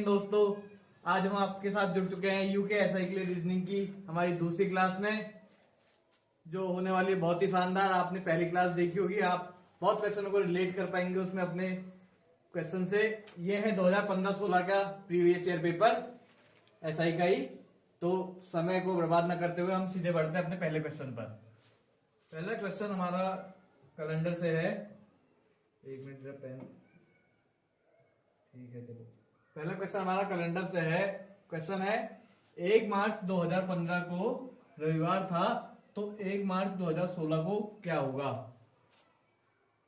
दोस्तों, आज हम आपके साथ जुड़ चुके हैं यूके एसआई के लिए रीजनिंग की हमारी दूसरी क्लास में, जो होने वाली है बहुत ही शानदार। आपने पहली क्लास देखी होगी, आप बहुत क्वेश्चनों को रिलेट कर पाएंगे उसमें अपने क्वेश्चन से। ये है 2015-16 का प्रीवियस ईयर पेपर एसआई का ही। तो समय को बर्बाद न करते हुए हम सीधे बढ़ते हैं अपने पहले क्वेश्चन पर। पहला क्वेश्चन हमारा कैलेंडर से है। एक मिनट जरा पेन, ठीक है चलो। पहला क्वेश्चन हमारा कैलेंडर से है। क्वेश्चन है 1 मार्च 2015 को रविवार था, तो 1 मार्च 2016 को क्या होगा?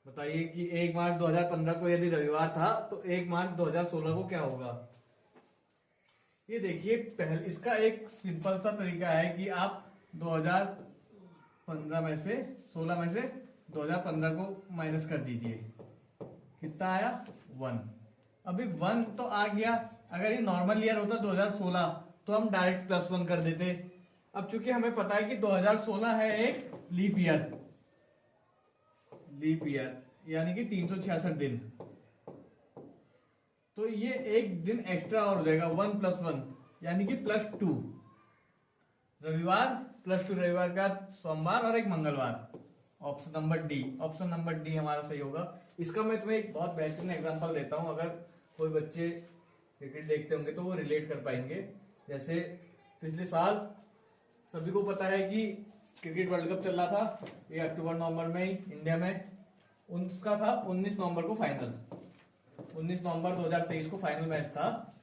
बताइए कि 1 मार्च 2015 को यदि रविवार था तो 1 मार्च 2016 को क्या होगा? ये देखिए, पहले इसका एक सिंपल सा तरीका है कि आप 2015 में से 16 में से 2015 को माइनस कर दीजिए। कितना आया? 1। अभी 1 तो आ गया। अगर ये नॉर्मल ईयर होता 2016 तो हम डायरेक्ट +1 कर देते। अब चूंकि हमें पता है कि 2016 है एक लीप ईयर यानी कि 366 दिन, तो ये एक दिन एक्स्ट्रा और हो जाएगा। 1 + 1 यानी कि +2 रविवार, +2 रविवार का सोमवार और एक मंगलवार। ऑप्शन नंबर डी हमारा सही होगा। इसका मैं तुम्हें एक बहुत बेहतरीन एग्जांपल देता हूं। अगर कोई बच्चे क्रिकेट देखते होंगे तो वो रिलेट कर पाएंगे। जैसे पिछले साल सभी को पता है कि क्रिकेट वर्ल्ड कप चल रहा था, ये अक्टूबर-नवंबर में ही इंडिया में। उनका था 19 नवंबर को फाइनल। 19 नवंबर 2023 को फाइनल मैच था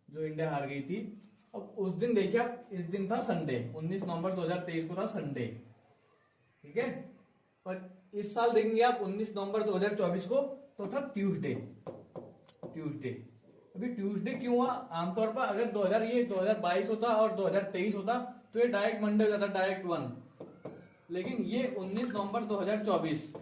जो इंडिया हार गई थी। अब उस दिन देखिए आप, इस दिन था संडे, 19 नवंबर 2023 को था संडे, ठीक है। और इस साल देखेंगे आप 19 नवंबर 2024 को तो था ट्यूसडे। अभी ट्यूसडे क्यों हुआ? आमतौर पर अगर 2022 होता और 2023 होता तो ये डायरेक्ट मंडे हो जाता, डायरेक्ट 1। लेकिन ये 19 नवंबर 2024,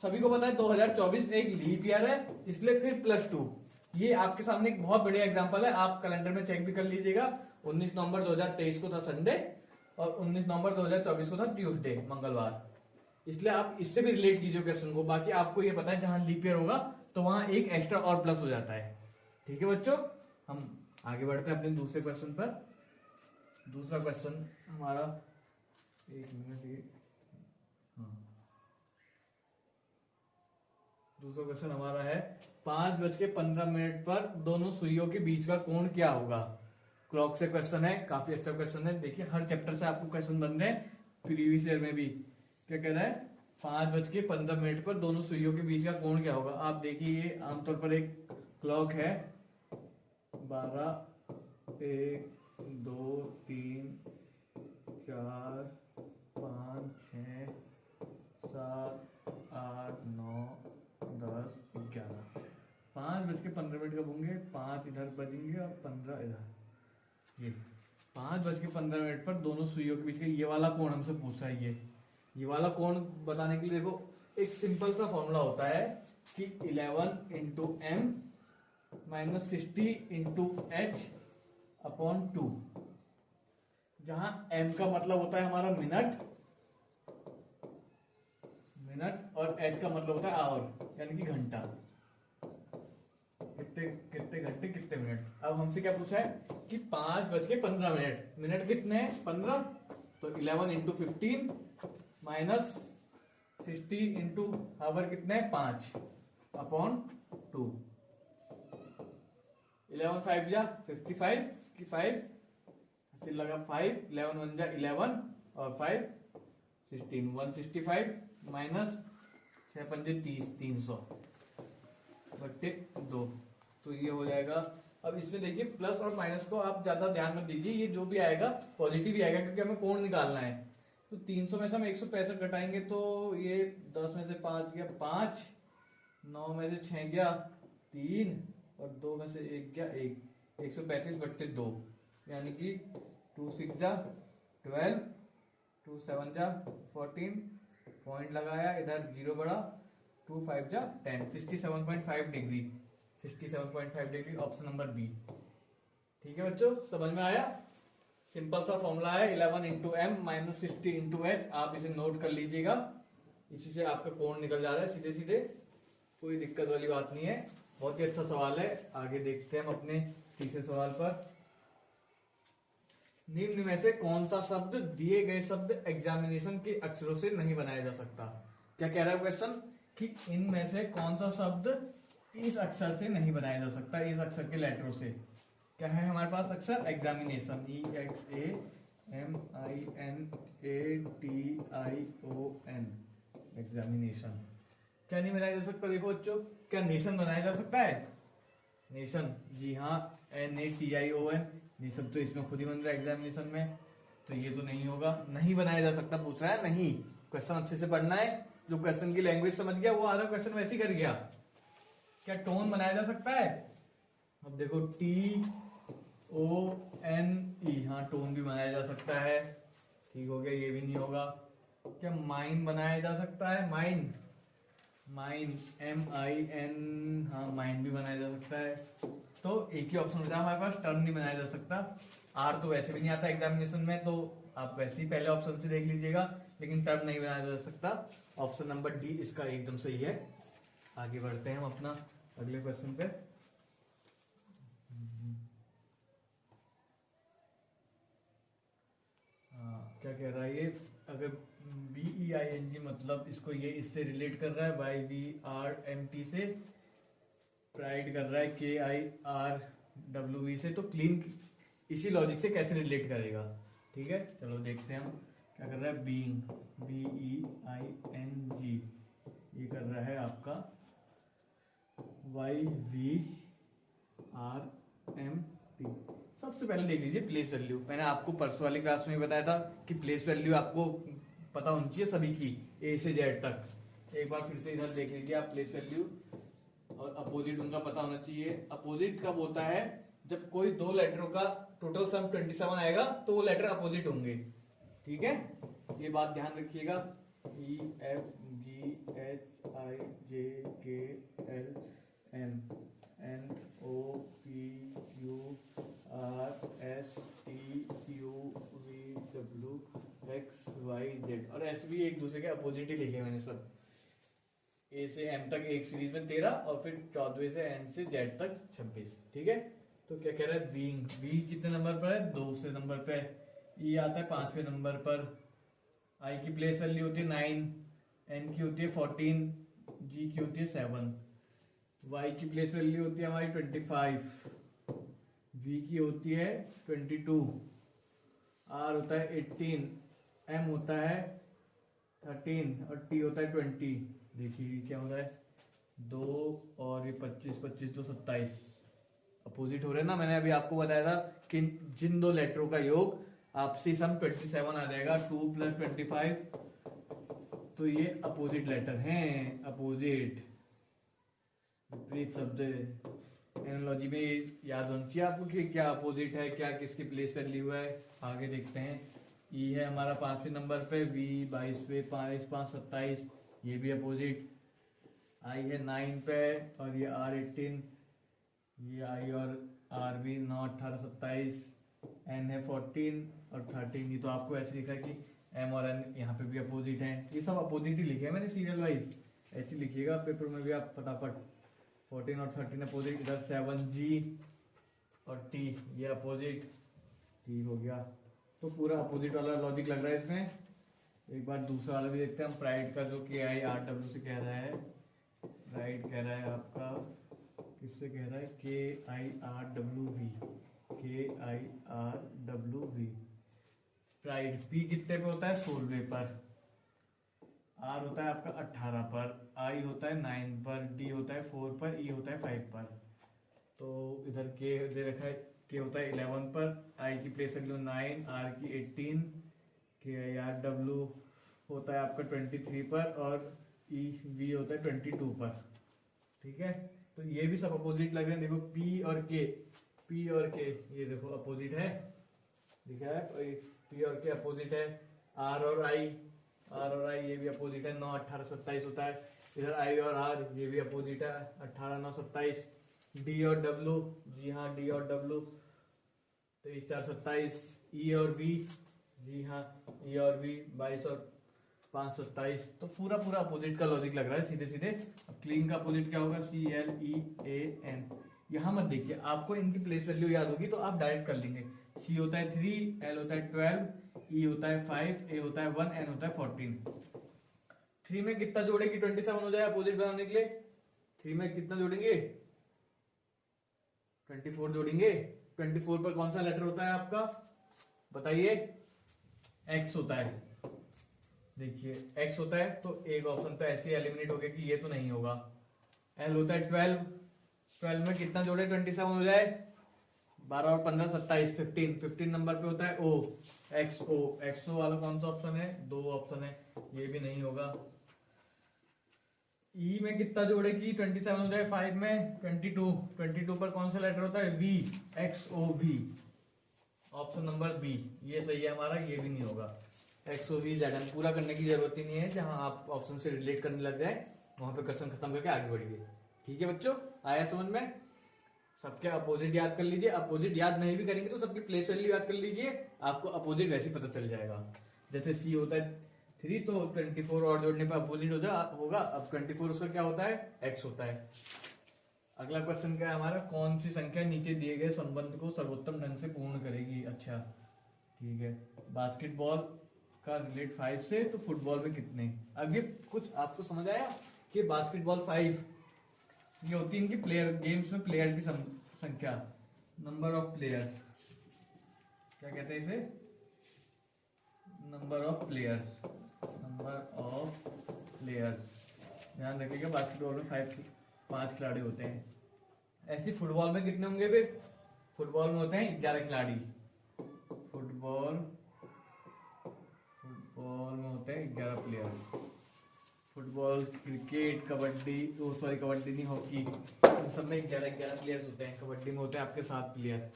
सभी को पता है 2024 एक लीप ईयर है, इसलिए फिर +2। ये आपके सामने एक बहुत बढ़िया एग्जांपल है, आप कैलेंडर में चेक भी कर लीजिएगा। 19 नवंबर 2023 को था संडे और 19 नवंबर 2024 को था ट्यूसडे, मंगलवार। इसलिए आप इससे भी रिलेट कीजिए क्वेश्चन को। बाकी आपको ये पता है जहां लीप ईयर होगा तो वहां एक एक्स्ट्रा और प्लस हो जाता है। ठीक है बच्चों, हम आगे बढ़ते हैं अपने दूसरे क्वेश्चन पर। दूसरा क्वेश्चन हमारा, एक मिनट, ये दूसरा क्वेश्चन हमारा है 5:15 पर दोनों सुइयों के बीच का कोण क्या होगा? क्लॉक से क्वेश्चन है, काफी अच्छा क्वेश्चन है। देखिए हर चैप्टर से आपको क्वेश्चन बन रहे हैं। प्रीवियस ईयर में भी क्या कह रहा है? 5:15 पर दोनों सुइयों के बीच का कोण क्या होगा? आप देखिए, ये आमतौर पर एक क्लॉक है। 12, 1, 2, 3, 4, 5, 6, 7, 8, 9, 10, 11। 5:15 कब होंगे? 5 इधर बजेंगे और 15 इधर। ये 5:15 पर दोनों सुइयों के बीच का ये वाला कोण हमसे पूछ रहा है। ये वाला कोण बताने के लिए देखो, एक सिंपल सा फॉर्मूला होता है कि 11 × m - 60 × h/2, जहां m का मतलब होता है हमारा मिनट और h का मतलब होता है आवर यानी कि घंटा। कितने घंटे कितने मिनट। अब हमसे क्या पूछा है कि 5:15, मिनट कितने हैं? 15, तो 11 × 15 - 60 × आवर कितने हैं? 5/2। 11 5 जा 55 की 5 ऐसे लगा 5, 11 1 जा 11 और 5 16, 165 माइनस 6 पंजे 30, 300/2, तो ये हो जाएगा। अब इसमें देखिए प्लस और माइनस को आप ज्यादा ध्यान मत दीजिए, ये जो भी आएगा पॉजिटिव ही आएगा क्योंकि हमें कोण निकालना है। तो 300 में से हम 165 घटाएंगे तो ये 10 में से 5 गया 5, 9 में से 6 गया 3 और 2 में से 1 गया 1, 135/2 यानी कि 2 6 जा 12, 2 7 जा 14, पॉइंट लगाया, इधर 0 बढ़ा, 2 5 जा 10, 67.5 degree. 67.5 degree, option number B. ठीक है बच्चों, समझ में आया? सिंपल सा फॉर्मूला है 11 × m - 60 × h। आप इसे नोट कर लीजिएगा, इसी से आपका कोण निकल जा रहा है सीधे सीधे, कोई दिक्कत वाली बात नहीं है। बहुत ही अच्छा सवाल है। आगे देखते हैं हम अपने तीसरे सवाल पर। निम्न में से कौन सा शब्द दिए गए शब्द एग्जामिनेशन के अक्षरों से नहीं बनाया जा सकता? क्या कह रहा है क्वेश्चन कि इनमें से कौन सा शब्द इस अक्षर से नहीं बनाया जा सकता, इस अक्षर के लेटरों से। क्या है हमारे पास अक्षर? Examination, EXAMINATION, examination. क्या नहीं बनाया जा सकता? देखो बच्चों, क्या नेशन बनाया जा सकता है? नेशन, जी हाँ, NATION, नेशन तो इसमें खुद ही बन रहा है एग्जामिनेशन में, तो ये तो नहीं होगा, नहीं बनाया जा सकता पूछ रहा है। नहीं, क्वेश्चन अच्छे से पढ़ना है। जो क्वेश्चन की लैंग्वेज समझ गया वो आधा क्वेश्चन वैसे ही कर गया। क्या टोन बनाया जा सकता है? अब देखो TONE, हाँ टोन भी बनाया जा सकता है, ठीक हो गया, ये भी नहीं होगा। क्या माइन बनाया जा सकता है? माइन, MIN, हाँ माइन भी बनाया जा सकता है। तो एक ही ऑप्शन बचा हमारे पास, टर्न नहीं बनाया जा सकता। आर तो वैसे भी नहीं आता एग्जामिनेशन में, तो आप वैसे ही पहले ऑप्शन से देख लीजिएगा, लेकिन टर्न नहीं बनाया जा सकता। ऑप्शन नंबर डी इसका एकदम सही है। आगे बढ़ते हैं हम अपना अगले क्वेश्चन पे। क्या कह रहा है ये? अगर BEING मतलब इसको ये इससे रिलेट कर रहा है, YVRMT से, प्राइड कर रहा है KIRWV से, तो क्लीन इसी लॉजिक से कैसे रिलेट करेगा? ठीक है, चलो देखते हैं हम क्या कर रहा है। बीइंग, BEING, ये कर रहा है आपका YVRMT। सबसे पहले देख लीजिए प्लेस वैल्यू। मैंने आपको परसों वाली क्लास में बताया था कि प्लेस वैल्यू आपको पता होनी चाहिए सभी की, A से Z तक। एक बार फिर से इधर देख लीजिए आप प्लेस वैल्यू, और अपोजिट उनका पता होना चाहिए। अपोजिट कब होता है? जब कोई दो लेटरों का टोटल सम 27 आएगा तो वो लेटर अपोजिट होंगे। ठीक है, ये बात ध्यान रखिएगा। EFGHIJKLMNOPQRSTUVWXYZ, और ऐसे भी एक दूसरे के अपोजिट ही लिखे मैंने सब। A से M तक एक सीरीज में 13, और फिर 14वें से N से Z तक 26। ठीक है, तो क्या कह रहा है? बीइंग, बी कितने नंबर पर है? दूसरे नंबर पे। E आता है 5वें नंबर पर। I की प्लेस वैल्यू होती है 9, N की होती है 14, G की होती है 7, Y की प्लेस वैल्यू होती है हमारी 25, V की होती है 22, R होता है 18, M होता है 13, और T होता है 20। देखिए क्या हो रहा है, 2 और ये 25, 25 तो 27 अपोजिट हो रहे हैं ना। मैंने अभी आपको बताया था कि जिन दो लेटरों का योग आपसी सम 27 आ जाएगा, 2 + 25, तो ये अपोजिट लेटर हैं। अपोजिट, विपरीत शब्द। एनालॉजी में याद होना चाहिए आपको कि क्या अपोजिट है, क्या किसकी प्लेस वैल्यू है। आगे देखते हैं। ई है हमारा 5वें नंबर पे, बी 22वें, 5 5 27, ये भी अपोजिट। आई है 9 पे, और ये R 18, ये आई और आर भी 9 18 27, एन है 14 और 13। ये तो आपको ऐसे लिखा है कि एम और एन यहाँ पे भी अपोजिट हैं। ये सब अपोजिट ही लिखे हैं मैंने सीरियल वाइज, ऐसे लिखिएगा पेपर में भी आप फटाफट। 14 और 13 अपोजिट, इधर 7G और T ये अपोजिट। ठीक हो गया, तो पूरा अपोजिट वाला लॉजिक लग रहा है इसमें। एक बार दूसरा वाला भी देखते हैं हम। प्राइड का जो KIRW से कह रहा है, प्राइड कह रहा है आपका, किससे कह रहा है? KIRWV, KIRWV। प्राइड P कितने पे होता है? 16वें पर। R होता है आपका 18 पर, I होता है 9 पर, D होता है 4 पर, E होता है 5 पर। तो इधर K दे रखा है, K होता है 11 पर, I की प्लेस वैल्यू 9, R की 18, KIRW होता है आपका 23 पर, और EV होता है 22 पर। ठीक है, तो ये भी सब अपोजिट लग रहे हैं। देखो P और K, P और K ये देखो अपोजिट है, दिखा है? P और K अपोजिट है। R और I, ये भी अपोजिट है। 9 18 27 होता है। इधर I और R ये भी अपोजिट है, 18 9 27। D और W, जी हाँ D और W 23 4 27। E और V, जी हाँ E और V 22 और 527, तो पूरा पूरा अपोजिट का लॉजिक लग रहा है सीधे सीधे। अब क्लीन का अपोजिट क्या होगा, CLEAN। यहां मत देखिए, आपको इनकी प्लेस वैल्यू याद होगी तो आप डायरेक्ट कर लेंगे। C होता है 3, L होता है 12, E होता है 5, A होता है 1, N होता है 14। 3 में कितना जोड़े कि 27 हो जाए अपोजिट बनाने के लिए? 3 में कितना जोड़ेंगे? 24 जोड़ेंगे। 24 पर कौन सा लेटर होता है आपका, बताइए? X होता है। देखिए X होता है तो एक ऑप्शन तो ऐसे एलिमिनेट हो गया कि ये तो नहीं होगा। L होता है 12, 12 में कितना जोड़े 27 हो जाए? 12 और 15 27, 15, 15 नंबर पे होता है O, XO। XO वाला कौन सा ऑप्शन है? 2 ऑप्शन है, ये भी नहीं होगा। E में कितना जोड़े कि 27 हो जाए? 5 में 22, 22 पर कौन सा लेटर होता है? V, XOV। Option number B ये सही है हमारा, ये भी नहीं होगा। XOVZN पूरा करने की जरूरत ही नहीं है, जहां आप ऑप्शन से रिलेट करने लग जाए वहां पे क्वेश्चन खत्म करके आगे बढ़िए। ठीक है बच्चों, आया समझ में? सबके अपोजिट याद कर लीजिए। अपोजिट याद नहीं भी करेंगे तो सबकी प्लेस वैल्यू याद कर लीजिए, आपको अपोजिट वैसे ही पता चल जाएगा। जैसे C होता है 3 तो 24 और जोड़ने पर अपोजिट होगा। अब 24 उसका क्या होता है? X होता है। अगला क्वेश्चन क्या है हमारा, कौन सी संख्या नीचे दिए गए संबंध को सर्वोत्तम ढंग से पूर्ण करेगी? अच्छा ठीक है, बास्केटबॉल का रिलेट 5 से, तो फुटबॉल में कितने? अभी कुछ आपको समझ आया कि बास्केटबॉल 5 ये होती है इनकी प्लेयर, गेम्स में प्लेयर की संख्या, नंबर ऑफ प्लेयर्स। क्या कहते हैं इसे? Number of players, number of players. ध्यान रखिएगा बास्केटबॉल में 5 खिलाड़ी होते हैं। ऐसे फुटबॉल में कितने होंगे फिर? फुटबॉल में होते हैं 11 खिलाड़ी। फुटबॉल में होते हैं 11 players. Football, cricket, kabaddi, sorry kabaddi नहीं, हॉकी, इन सब में 11 प्लेयर्स होते हैं। कबड्डी में होते हैं आपके 7 प्लेयर।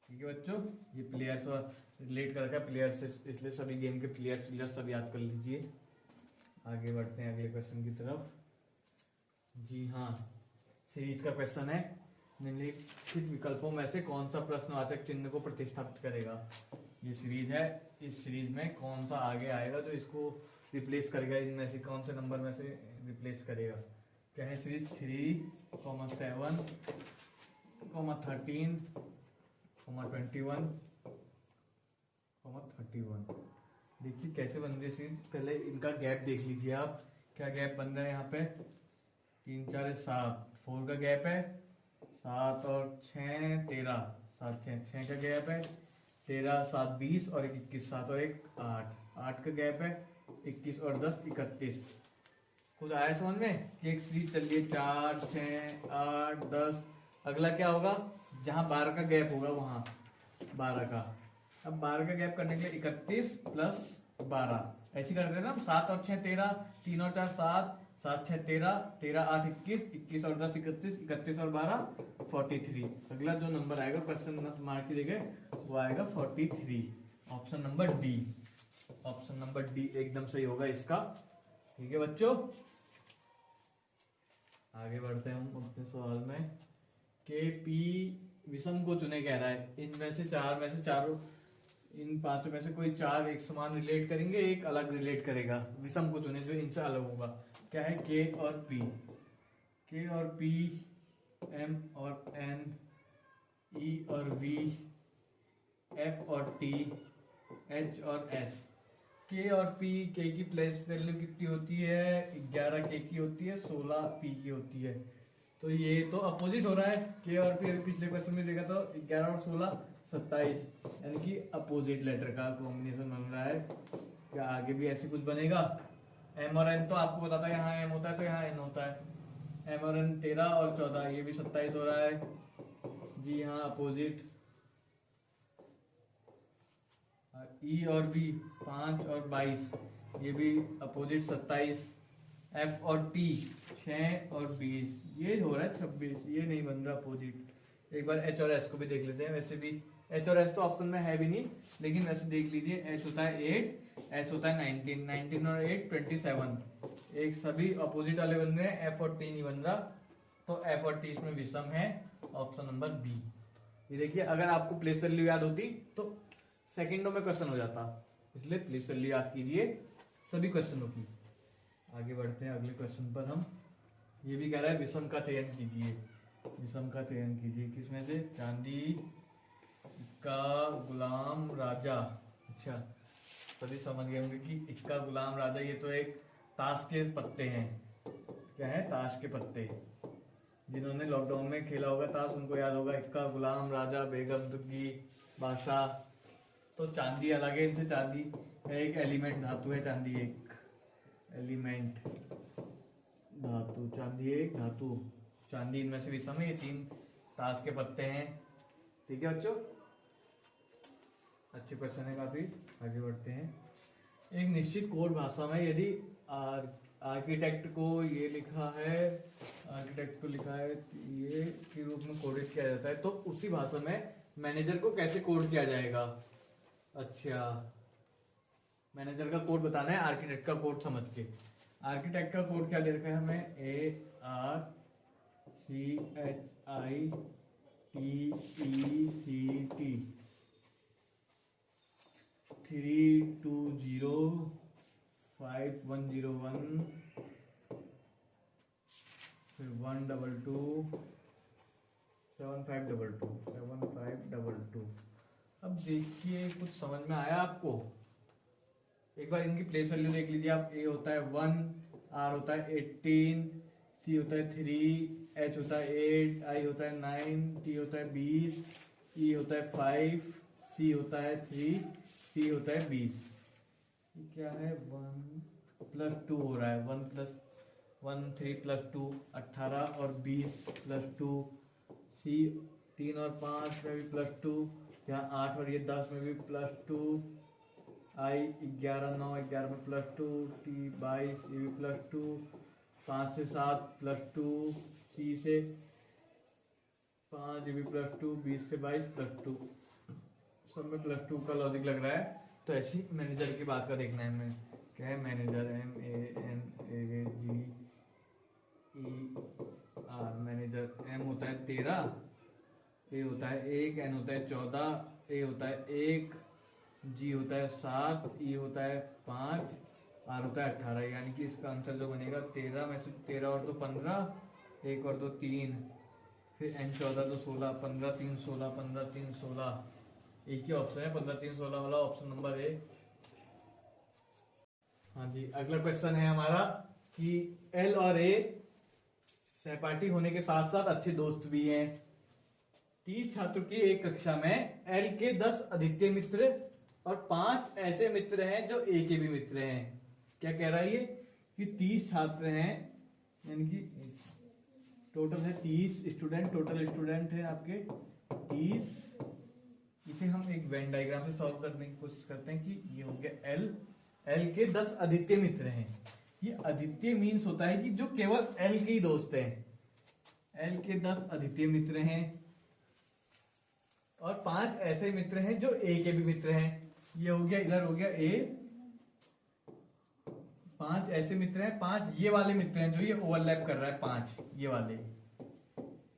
ठीक है बच्चों, ये प्लेयर्स और रिलेट कर रखा है प्लेयर से, इसलिए सभी गेम के प्लेयर सब याद कर लीजिए। आगे बढ़ते हैं अगले क्वेश्चन की तरफ। जी हाँ, सीरीज का क्वेश्चन है, निम्नलिखित विकल्पों में से कौन सा प्रश्नवाचक चिन्ह को प्रतिस्थापित करेगा? ये सीरीज है, इस सीरीज में कौन सा आगे आएगा जो इसको रिप्लेस करेगा? इनमें से कौन से नंबर में से रिप्लेस करेगा? क्या है सीरीज? 3, 7, 13, 21, 31। देखिए कैसे बन रही है सीरीज, पहले इनका गैप देख लीजिए आप। क्या गैप बन रहा है यहाँ पे? 3, 4, 7, 4 का गैप है, 7 और 6 13, 7 6 का गैप है, 13 7 20 और 21, 7 और 1 8, 8 का गैप है, 21 और 10 31। कुछ आया समझ में कि एक सीरीज चल रही है 4 6 8 10। अगला क्या होगा? जहां 12 का गैप होगा वहां 12 का। अब 12 का गैप करने के लिए 31 प्लस 12 ऐसे करते हैं ना। 7 और 6 13, 3 और 4 7, 7 6 13, 13 8 21, 21 और 10 31, 31 और 12 43। अगला जो नंबर आएगा क्वेश्चन मार्क की जगह वो आएगा 43। Option number D, option number D एकदम सही होगा इसका। ठीक है बच्चों, आगे बढ़ते हैं हम अपने सवाल में। के पी विषम को चुने कह रहा है। इनमें से चार में से चारों, इन 5 में से कोई 4 एक समान रिलेट करेंगे, एक अलग रिलेट करेगा। विषम को चुने जो इनसे अलग होगा। क्या है? के और पी, के और पी, एम और एन, ई और वी, एफ और टी, एच और एस। के और पी, के की प्लेस वैल्यू कितनी होती है? 11 के की होती है, 16 पी की होती है। तो ये तो अपोजिट हो रहा है। के और पी पिछले क्वेश्चन में देखा तो 11 और 16 27, यानी कि अपोजिट लेटर का कॉम्बिनेशन बन रहा है। क्या आगे भी ऐसे कुछ बनेगा? एम और एन तो आपको पता था यहाँ एम होता है तो यहाँ एन होता है। एम और एन 13 और 14, ये भी 27 हो रहा है। जी हाँ, अपोजिट। ई और बी 5 और 22, ये भी अपोजिट 27। एफ और टी 6 और 20, ये हो रहा है 26, ये नहीं बन रहा अपोजिट। एक बार एच और एस को भी देख लेते हैं। वैसे भी एच और एस तो ऑप्शन में है भी नहीं, लेकिन वैसे देख लीजिए। एच होता है 8, एस होता है 19, 19 और 8 27। एक सभी अपोजिट वाले बन रहे हैं, एफ और टी नहीं बन रहा, तो एफ और टी इसमें विषम है। Option number B. ये देखिए, अगर आपको प्लेस वैल्यू याद होती तो सेकंडों में क्वेश्चन हो जाता, इसलिए प्लेस वैल्यू याद कीजिए। सभी क्वेश्चनों की। आगे बढ़ते हैं अगले क्वेश्चन पर हम। ये भी कह रहा है विषम का चयन कीजिए। विषम का चयन कीजिए किसमें से? चांदी का गुलाम राजा। अच्छा, सभी समझ गए होंगे कि इक्का गुलाम राजा, ये तो एक ताश के पत्ते हैं। क्या है? ताश के पत्ते। जिन्होंने लॉकडाउन में खेला होगा ताश उनको याद होगा इक्का गुलाम राजा बेगम दुग्गी बादशाह। तो चांदी अलग है इनसे, चांदी है एक एलिमेंट धातु है, चांदी एक एलिमेंट धातु, चांदी एक धातु। चांदी इनमें से विषम है, ये 3 ताश के पत्ते हैं। ठीक है बच्चों, अच्छे क्वेश्चन है काफी। आगे बढ़ते हैं। एक निश्चित कोड भाषा में यदि आर्किटेक्ट को ये लिखा है, आर्किटेक्ट को लिखा है ये के रूप में कोडित किया जाता है, तो उसी भाषा में मैनेजर को कैसे कोड किया जाएगा? अच्छा, मैनेजर का कोड बताना है आर्किटेक्ट का कोड समझ के। आर्किटेक्ट का कोड क्या दे रखा है हमें? ARCHITECT 3205101 फिर 122 7522। अब देखिए कुछ समझ में आया आपको? एक बार इनकी प्लेस वैल्यू देख लीजिए आप। ए होता है 1, आर होता है 18, सी होता है 3, एच होता है 8, आई होता है 9, टी होता है 20, ई होता है 5, सी होता है 3, सी होता है 20। ये क्या है? 1 + 2 हो रहा है। 1 + 1 3 + 2 18 और 20 + 2, सी 3 और 5 में भी +2, यहाँ 8 और ये 10 में भी +2, आई 11 9 11 में +2, टी 22 ये भी +2, 5 से 7 +2, सी से 5 ये भी +2, 20 से 22 +2, सब में +2 का लॉजिक लग रहा है। तो ऐसी मैनेजर की बात का देखना है हमें। क्या है? Manager MANAGER। मैनेजर M होता है 13, A होता है 1, N होता है 14, A होता है 1, G होता है 7, E होता है 5, R होता है 18। यानी कि इसका आंसर जो बनेगा 13 में से 13 और 2 15, 1 और 2 3, फिर N 14 2 16, 15 3 16, 15 3 16। एक ही ऑप्शन है 15 3 16 वाला, ऑप्शन नंबर ए। हाँ जी, अगला क्वेश्चन है हमारा कि एल और ए सहपाठी होने के साथ साथ अच्छे दोस्त भी हैं। 30 छात्रों की एक कक्षा में एल के 10 अद्वितीय मित्र और 5 ऐसे मित्र हैं जो ए के भी मित्र हैं। क्या कह रहा है ये? कि 30 छात्र हैं, यानी कि टोटल है 30 स्टूडेंट, टोटल स्टूडेंट है आपके 30। इसे हम एक वेन डायग्राम से सॉल्व करने की कोशिश करते हैं कि ये हो गया एल के 10 अद्वितीय मित्र हैं। ये अद्वितीय मीन्स होता है कि जो केवल एल के ही दोस्त हैं। एल के 10 अद्वितीय मित्र हैं और 5 ऐसे मित्र हैं जो ए के भी मित्र हैं। ये हो गया, इधर हो गया ए। 5 ऐसे मित्र हैं, 5 ये वाले मित्र हैं जो ये ओवरलैप कर रहा है, 5 ये वाले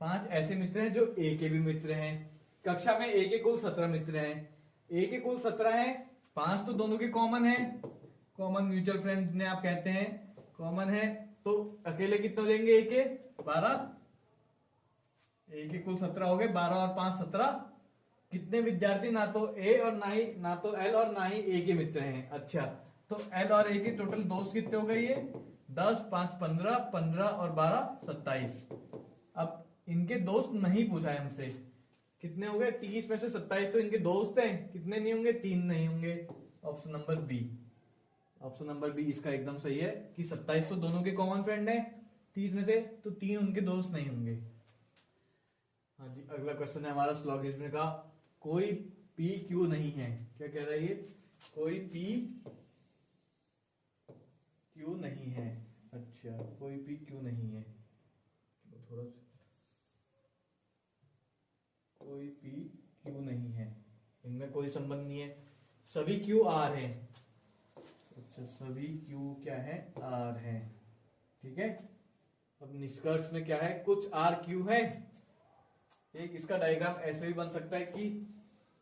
5 ऐसे मित्र हैं जो ए के भी मित्र हैं। कक्षा में ए के कुल 17 मित्र हैं। ए के कुल 17 हैं, 5 तो दोनों के कॉमन है, कॉमन म्यूचुअल फ्रेंड जिन्हें आप कहते हैं, कॉमन है। तो अकेले कितने हो जाएंगे? ए के 12। ए के कुल 17 हो गए, 12 और 5 17। कितने विद्यार्थी ना तो ए और ना तो एल और ना ही ए के मित्र हैं। अच्छा, तो एल और ए के टोटल दोस्त कितने हो गए? ये 10 5 15, 15 और 12 27। अब इनके दोस्त नहीं पूछा है हमसे, कितने हो गए? 30 में से 27 तो इनके दोस्त हैं, कितने नहीं होंगे? 3 नहीं होंगे। Option number B, option number B इसका एकदम सही है कि 27 तो दोनों के कॉमन फ्रेंड हैं 30 में से, तो 3 उनके दोस्त नहीं होंगे। हाँ जी, अगला क्वेश्चन है हमारा स्लॉगिज्म का। कोई पी क्यू नहीं है। क्या कह रहा है ये? कोई पी क्यू नहीं है। अच्छा, कोई पी क्यू नहीं है, थोड़ा कोई पी क्यू नहीं है, इनमें कोई संबंध नहीं है, सभी क्यू आर है। अच्छा, सभी क्यू क्या है? आर है। ठीक है, अब निष्कर्ष में क्या है? कुछ आर क्यू है। एक इसका डायग्राम ऐसे भी बन सकता है कि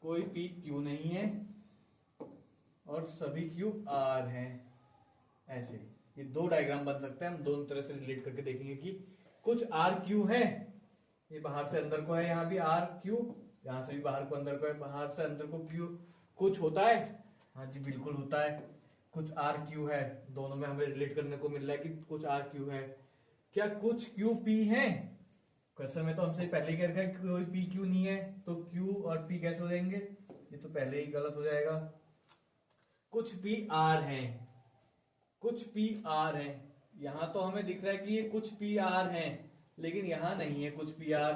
कोई पी क्यू नहीं है और सभी क्यू आर है। ऐसे ये दो डायग्राम बन सकते हैं, हम दोनों तरह से रिलेट करके देखेंगे कि कुछ आर क्यू है, ये बाहर से अंदर को है, यहाँ भी आर क्यू, यहाँ से भी बाहर को अंदर को है, बाहर से अंदर को क्यू, कुछ होता है, हाँ जी बिल्कुल होता है, कुछ आर क्यू है, दोनों में हमें रिलेट करने को मिल रहा है कि कुछ आर क्यू है। क्या कुछ क्यू पी है? क्वेश्चन में तो हमसे पहले ही कह रखा है कोई पी क्यू नहीं है, तो क्यू और पी कैसे हो जाएंगे, ये तो पहले ही गलत हो जाएगा। कुछ पी आर है, कुछ पी आर है, यहां तो हमें दिख रहा है कि ये कुछ पी आर है, लेकिन यहां नहीं है कुछ पी आर,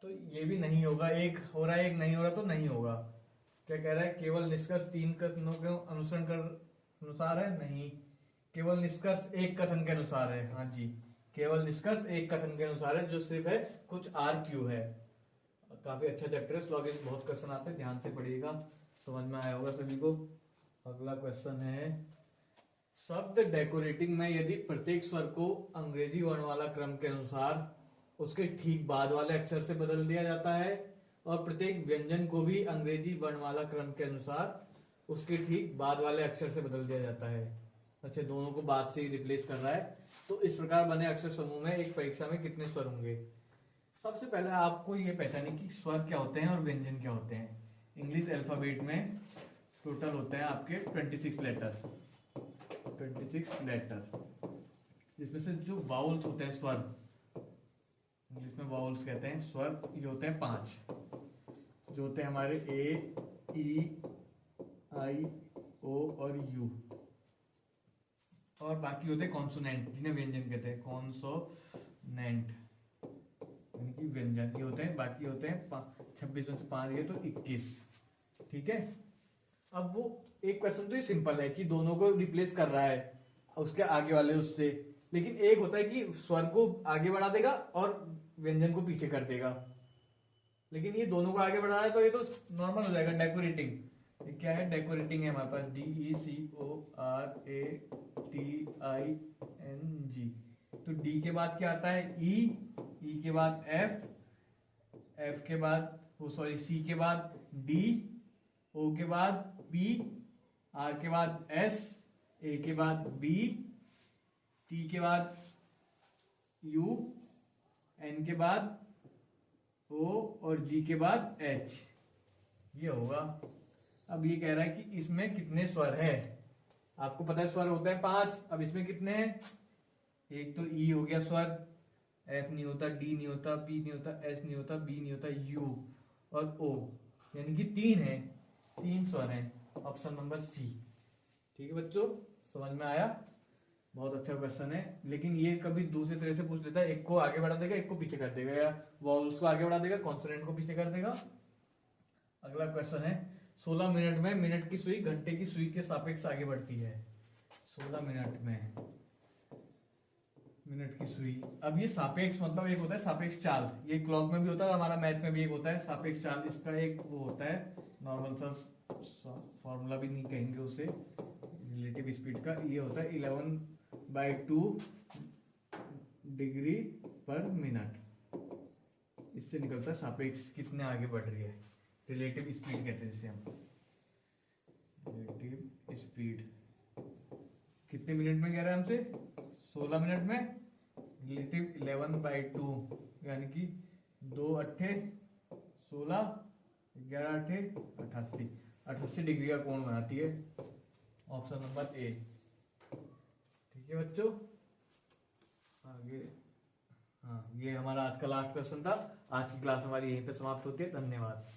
तो ये भी नहीं होगा, एक हो रहा है एक नहीं हो रहा, तो नहीं होगा। क्या कह रहा है, केवल निष्कर्ष 3 कथनों के अनुसरण कर अनुसार है, नहीं, केवल निष्कर्ष एक कथन के अनुसार है, हाँ जी केवल निष्कर्ष एक कथन के अनुसार है, जो सिर्फ है कुछ आर क्यू है। काफी अच्छा चैप्टर है, स्लॉगिंग बहुत क्वेश्चन आते हैं, ध्यान से पढ़िएगा, समझ में आया होगा सभी को। अगला क्वेश्चन है, शब्द डेकोरेटिंग में यदि प्रत्येक स्वर को अंग्रेजी वर्णमाला क्रम के अनुसार उसके ठीक बाद वाले अक्षर से बदल दिया जाता है और प्रत्येक व्यंजन को भी अंग्रेजी वर्णमाला क्रम के अनुसार उसके ठीक बाद वाले अक्षर से बदल दिया जाता है। अच्छा, दोनों को बाद से ही रिप्लेस कर रहा है, तो इस प्रकार बने अक्षर समूह में एक परीक्षा में कितने स्वर होंगे? सबसे पहले आपको ये पहचाने कि स्वर क्या होते हैं और व्यंजन क्या होते हैं। इंग्लिश अल्फाबेट में टोटल होते हैं आपके 26 लेटर, 26 लेटर, जिसमें से जो वाउल्स होते हैं स्वर, इंग्लिश में वाउल्स कहते हैं, स्वर ये होते हैं 5, जो होते हैं हमारे ए, ई, आई, ओ और यू, और बाकी होते हैं कॉन्सोनेंट, जिन्हें व्यंजन कहते हैं, कॉन्सोनेंट यानी कि व्यंजन, ये होते हैं, बाकी होते हैं 26 में से 5 ये तो 21, ठीक है। अब वो एक क्वेश्चन तो ये सिंपल है कि दोनों को रिप्लेस कर रहा है उसके आगे वाले उससे, लेकिन एक होता है कि स्वर को आगे बढ़ा देगा और व्यंजन को पीछे कर देगा, लेकिन ये दोनों को आगे बढ़ा रहा है, तो ये तो नॉर्मल हो जाएगा, डेकोरेटिंग। ये क्या है, डेकोरेटिंग है हमारे पास, DECORATING, तो डी के बाद क्या आता है, ई के बाद एफ के बाद सी के बाद डी, ओ के बाद पी, आर के बाद एस, ए के बाद बी, टी के बाद यू, एन के बाद ओ और जी के बाद एच, ये होगा। अब ये कह रहा है कि इसमें कितने स्वर है, आपको पता है स्वर होते हैं 5, अब इसमें कितने हैं, एक तो ई हो गया स्वर, एफ नहीं होता, डी नहीं होता, पी नहीं होता, एस नहीं होता, बी नहीं होता, यू और ओ, यानी कि 3 है, 3 स्वर हैं, ऑप्शन नंबर सी। ठीक है बच्चों, समझ में आया? बहुत अच्छा क्वेश्चन है, लेकिन ये कभी दूसरे तरह से पूछ लेता है, एक को आगे बढ़ा देगा एक को पीछे कर देगा, या वॉवल्स को आगे बढ़ा देगा कॉन्सोनेंट को पीछे कर देगा। अगला क्वेश्चन है, 16 मिनट में मिनट की सुई घंटे की सुई के सापेक्ष आगे बढ़ती है। 16 मिनट में मिनट की सुई, अब ये सापेक्ष मतलब एक होता है सापेक्ष चाल, ये क्लॉक में भी होता है, हमारा मैथ में भी एक होता है सापेक्ष चाल, इसका एक वो होता है नॉर्मल सा फॉर्मूला भी नहीं कहेंगे उसे, रिलेटिव स्पीड का, ये होता है 11/2 डिग्री पर मिनट, इससे निकलता है सापेक्ष कितने आगे बढ़ रही है, रिलेटिव स्पीड कहते हैं जिसे हम, रिलेटिव स्पीड। कितने मिनट में कह रहे हैं हमसे, 16 मिनट में, रिलेटिव 11/2 यानी कि 2 अट्ठे 16, 11 अट्ठे 88, 88 डिग्री का कोण बनाती है, ऑप्शन नंबर ए। ठीक है बच्चों, आगे, हाँ ये हमारा आज का लास्ट क्वेश्चन था। आज की क्लास हमारी यहीं पे समाप्त होती है, धन्यवाद।